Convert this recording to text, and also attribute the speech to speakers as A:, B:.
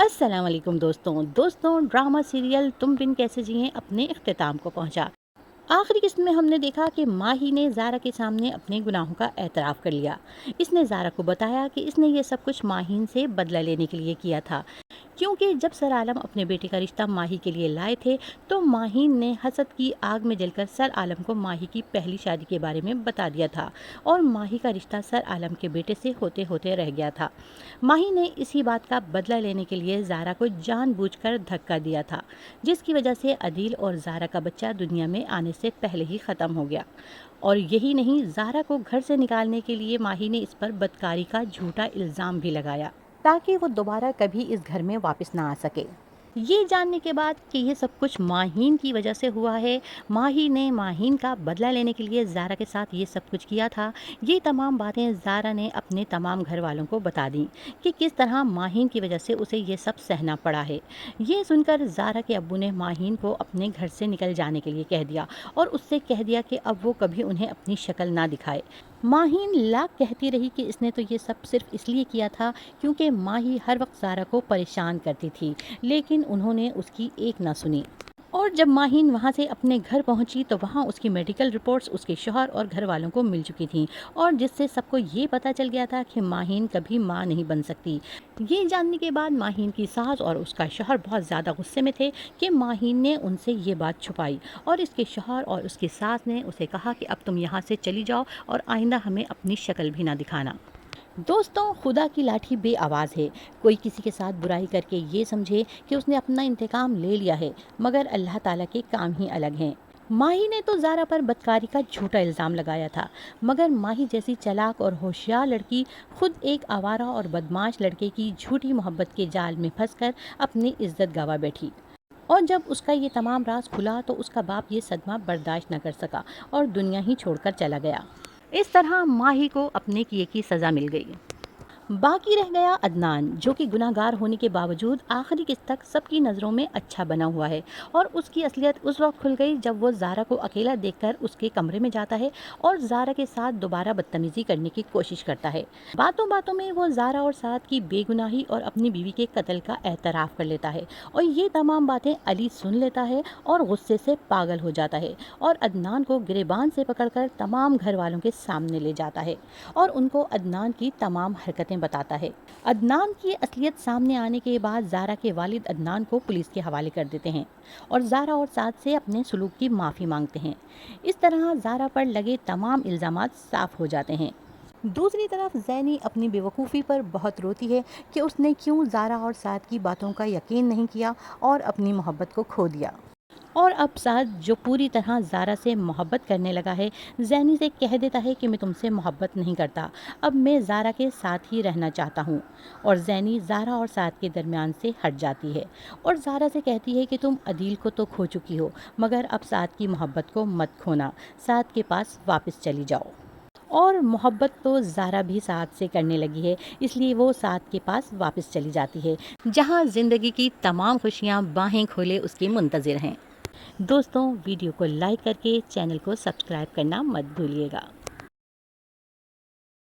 A: अस्सलाम वालेकुम दोस्तों ड्रामा सीरियल तुम बिन कैसे जिए अपने इख्तिताम को पहुंचा। आखिरी किस्त में हमने देखा कि माही ने ज़ारा के सामने अपने गुनाहों का एतराफ़ कर लिया। इसने ज़ारा को बताया कि इसने ये सब कुछ माहीन से बदला लेने के लिए किया था, क्योंकि जब सर आलम अपने बेटे का रिश्ता माही के लिए लाए थे तो माहीन ने हसद की आग में जलकर सर आलम को माही की पहली शादी के बारे में बता दिया था और माही का रिश्ता सर आलम के बेटे से होते होते रह गया था। माही ने इसी बात का बदला लेने के लिए ज़ारा को जानबूझकर धक्का दिया था, जिसकी वजह से अदील और ज़ारा का बच्चा दुनिया में आने से पहले ही ख़त्म हो गया। और यही नहीं, ज़ारा को घर से निकालने के लिए माही ने इस पर बदकारी का झूठा इल्ज़ाम भी लगाया ताकि वो दोबारा कभी इस घर में वापस ना आ सके। ये जानने के बाद कि ये सब कुछ माहीन की वजह से हुआ है, माही ने माहीन का बदला लेने के लिए ज़ारा के साथ ये सब कुछ किया था, ये तमाम बातें ज़ारा ने अपने तमाम घर वालों को बता दी कि किस तरह माहीन की वजह से उसे ये सब सहना पड़ा है। ये सुनकर ज़ारा के अब्बू ने माहीन को अपने घर से निकल जाने के लिए कह दिया और उससे कह दिया कि अब वो कभी उन्हें अपनी शक्ल ना दिखाए। माहीन लाख कहती रही कि इसने तो ये सब सिर्फ इसलिए किया था क्योंकि माही हर वक्त ज़ारा को परेशान करती थी, लेकिन उन्होंने उसकी एक ना सुनी। और जब माहीन वहाँ से अपने घर पहुँची तो वहाँ उसकी मेडिकल रिपोर्ट्स उसके शौहर और घर वालों को मिल चुकी थीं, और जिससे सबको ये पता चल गया था कि माहीन कभी माँ नहीं बन सकती। ये जानने के बाद माहीन की सास और उसका शौहर बहुत ज़्यादा गुस्से में थे कि माहीन ने उनसे ये बात छुपाई, और इसके शौहर और उसकी सास ने उसे कहा कि अब तुम यहाँ से चली जाओ और आइंदा हमें अपनी शक्ल भी ना दिखाना। दोस्तों, खुदा की लाठी बेआवाज़ है। कोई किसी के साथ बुराई करके ये समझे कि उसने अपना इंतकाम ले लिया है, मगर अल्लाह ताला के काम ही अलग हैं। माही ने तो ज़ारा पर बदकारी का झूठा इल्ज़ाम लगाया था, मगर माही जैसी चालाक और होशियार लड़की खुद एक आवारा और बदमाश लड़के की झूठी मोहब्बत के जाल में फंसकर अपनी इज्जत गंवा बैठी। और जब उसका ये तमाम राज खुला तो उसका बाप ये सदमा बर्दाश्त न कर सका और दुनिया ही छोड़कर चला गया। इस तरह माही को अपने किए की सज़ा मिल गई। बाकी रह गया अदनान, जो कि गुनाहगार होने के बावजूद आखिरी किस्त तक सबकी नज़रों में अच्छा बना हुआ है, और उसकी असलियत उस वक्त खुल गई जब वो ज़ारा को अकेला देखकर उसके कमरे में जाता है और ज़ारा के साथ दोबारा बदतमीज़ी करने की कोशिश करता है। बातों बातों में वो ज़ारा और साद की बेगुनाही और अपनी बीवी के कत्ल का एतराफ़ कर लेता है, और ये तमाम बातें अली सुन लेता है और गुस्से से पागल हो जाता है और अदनान को गिरेबान से पकड़कर तमाम घर वालों के सामने ले जाता है और उनको अदनान की तमाम हरकतें बताता है। अदनान की असलियत सामने आने के बाद ज़ारा के वालिद अदनान को पुलिस के हवाले कर देते हैं और ज़ारा और साद से अपने सलूक की माफ़ी मांगते हैं। इस तरह ज़ारा पर लगे तमाम इल्ज़ामात साफ हो जाते हैं। दूसरी तरफ ज़ैनी अपनी बेवकूफ़ी पर बहुत रोती है कि उसने क्यों ज़ारा और साद की बातों का यकीन नहीं किया और अपनी मोहब्बत को खो दिया। और अब साद, जो पूरी तरह ज़ारा से मोहब्बत करने लगा है, ज़ैनी से कह देता है कि मैं तुमसे मोहब्बत नहीं करता, अब मैं ज़ारा के साथ ही रहना चाहता हूँ। और ज़ैनी ज़ारा और साद के दरमियान से हट जाती है और ज़ारा से कहती है कि तुम अदील को तो खो चुकी हो, मगर अब साद की मोहब्बत को मत खोना, साद के पास वापस चली जाओ। और मोहब्बत तो ज़ारा भी साद से करने लगी है, इसलिए वो साद के पास वापस चली जाती है, जहाँ ज़िंदगी की तमाम खुशियाँ बाहें खोले उसकी मुंतज़िर हैं। दोस्तों, वीडियो को लाइक करके चैनल को सब्सक्राइब करना मत भूलिएगा।